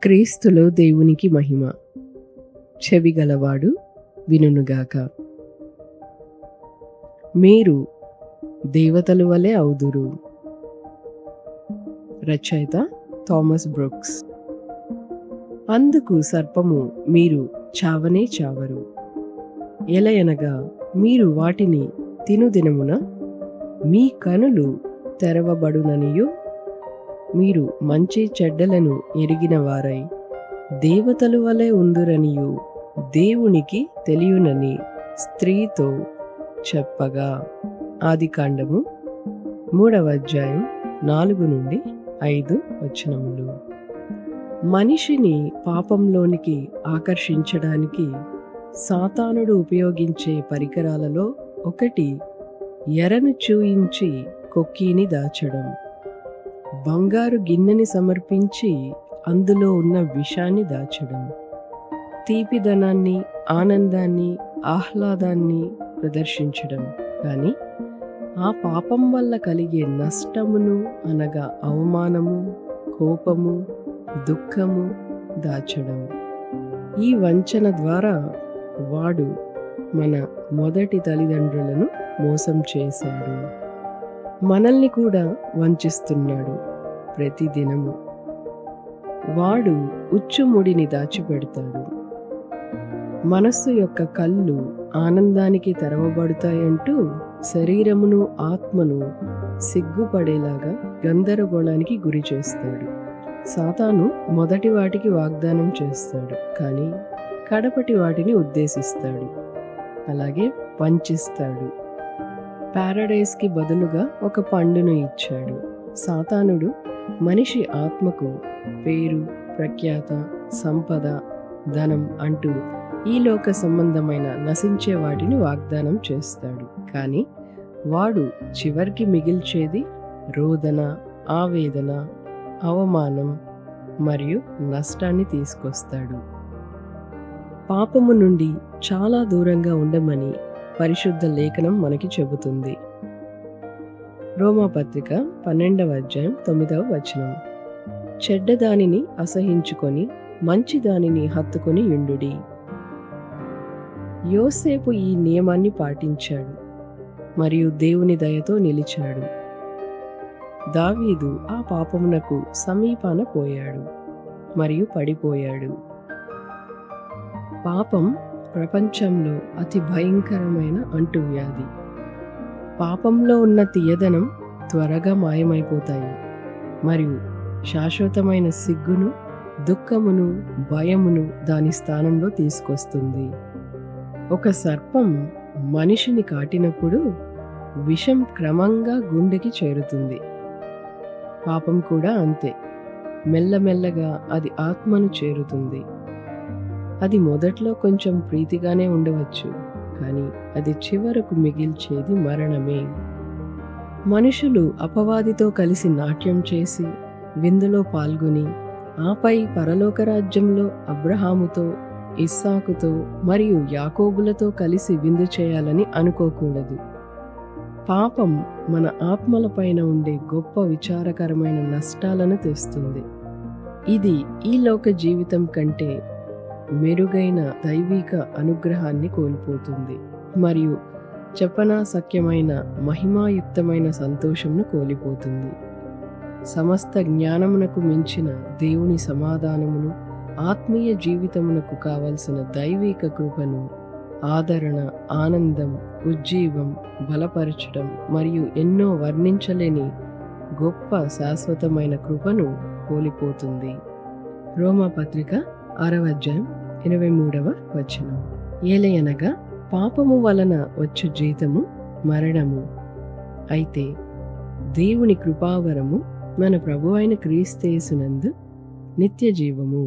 క్రీస్తులో దేవునికి మహిమ. చెవిగలవాడు వినుగాక. మీరు దేవతల వలె అవుదురు. రచయిత థామస్ బ్రూక్స్. అందుకు సర్పము, మీరు చావనే చావరు, ఎలయనగా మీరు వాటిని తినుదినమున మీ కనులు తెరవబడుననియు మీరు మంచి చెడ్డలను ఎరిగిన వారై దేవతల వలె ఉందురనియు దేవునికి తెలియనని స్త్రీతో చెప్పగా. ఆదికాండము 3వ అధ్యాయం 4 నుండి 5 వచనములు. మనిషిని పాపంలోనికి ఆకర్షించడానికి సాతానుడు ఉపయోగించే పరికరాలలో ఒకటి ఎరను చూయించి కొక్కీని దాచడం, బంగారు గిన్నెని సమర్పించి అందులో ఉన్న విషాన్ని దాచడం, తీపిదనాన్ని, ఆనందాన్ని, ఆహ్లాదాన్ని ప్రదర్శించడం. కానీ ఆ పాపం వల్ల కలిగే నష్టమును అనగా అవమానము, కోపము, దుఃఖము దాచడం. ఈ వంచన ద్వారా వాడు మన మొదటి తల్లిదండ్రులను మోసం చేశాడు. మనల్ని కూడా వంచిస్తున్నాడు. ప్రతిదినము వాడు ఉచ్చుముడిని దాచిపెడతాడు. మనస్సు యొక్క కళ్ళు ఆనందానికి తెరవబడతాయంటూ శరీరమును, ఆత్మను సిగ్గుపడేలాగా గందరగోళానికి గురి చేస్తాడు. సాతాను మొదటి వాటికి వాగ్దానం చేస్తాడు, కానీ కడపటి వాటిని ఉద్దేశిస్తాడు, అలాగే వంచిస్తాడు. పారడైస్కి బదులుగా ఒక పండును ఇచ్చాడు. సాతానుడు మనిషి ఆత్మకు పేరు, ప్రఖ్యాత, సంపద, ధనం అంటూ ఈ లోక సంబంధమైన నశించే వాటిని వాగ్దానం చేస్తాడు. కానీ వాడు చివరికి మిగిల్చేది రోదన, ఆవేదన, అవమానం మరియు నష్టాన్ని తీసుకొస్తాడు. పాపము నుండి చాలా దూరంగా ఉండమని పరిశుద్ధ లేఖనం మనకి చెబుతుంది. రోమాపత్రిక 12వ అధ్యాయం 9వ వచనం. చెడ్డదానిని అసహించుకొని మంచి దానిని హత్తుకొని యుండుడి. యోసేపు ఈ నియమాన్ని పాటించాడు మరియు దేవుని దయతో నిలిచాడు. దావీదు ఆ పాపమునకు సమీపాన పోయాడు మరియు పడిపోయాడు. పాపం ప్రపంచంలో అతి భయంకరమైన అంటువ్యాధి. పాపంలో ఉన్న తీయదనం త్వరగా మాయమైపోతాయి మరియు శాశ్వతమైన సిగ్గును, దుఃఖమును, భయమును దాని స్థానంలో తీసుకొస్తుంది. ఒక సర్పం మనిషిని కాటినప్పుడు విషం క్రమంగా గుండెకి చేరుతుంది. పాపం కూడా అంతే. మెల్లమెల్లగా అది ఆత్మను చేరుతుంది. అది మొదట్లో కొంచెం ప్రీతిగానే ఉండవచ్చు, కానీ అది చివరకు మిగిల్చేది మరణమే. మనుషులు అపవాదితో కలిసి నాట్యం చేసి విందులో పాల్గొని ఆపై పరలోక రాజ్యంలో అబ్రహాముతో, ఇస్సాకుతో మరియు యాకోబులతో కలిసి విందు చేయాలని అనుకోకూడదు. పాపం మన ఆత్మలపైన ఉండే గొప్ప విచారకరమైన నష్టాలను తెస్తుంది. ఇది ఈ లోక జీవితం కంటే మెరుగైన దైవిక అనుగ్రహాన్ని కోల్పోతుంది మరియు చెప్పనాశక్యమైన మహిమాయుక్తమైన సంతోషంను కోల్పోతుంది. సమస్త జ్ఞానమునకు మించిన దేవుని సమాధానమును, ఆత్మీయ జీవితమునకు కావలసిన దైవిక కృపను, ఆదరణ, ఆనందం, ఉజ్జీవం, బలపరచడం మరియు ఎన్నో వర్ణించలేని గొప్ప శాశ్వతమైన కృపను కోల్పోతుంది. రోమాపత్రిక 6వ అధ్యాయం 23వ వచనం. ఏలయనగా పాపము వలన వచ్చు జీతము మరణము, అయితే దేవుని కృపావరము మన ప్రభువైన క్రీస్తు యేసునందు నిత్య జీవము.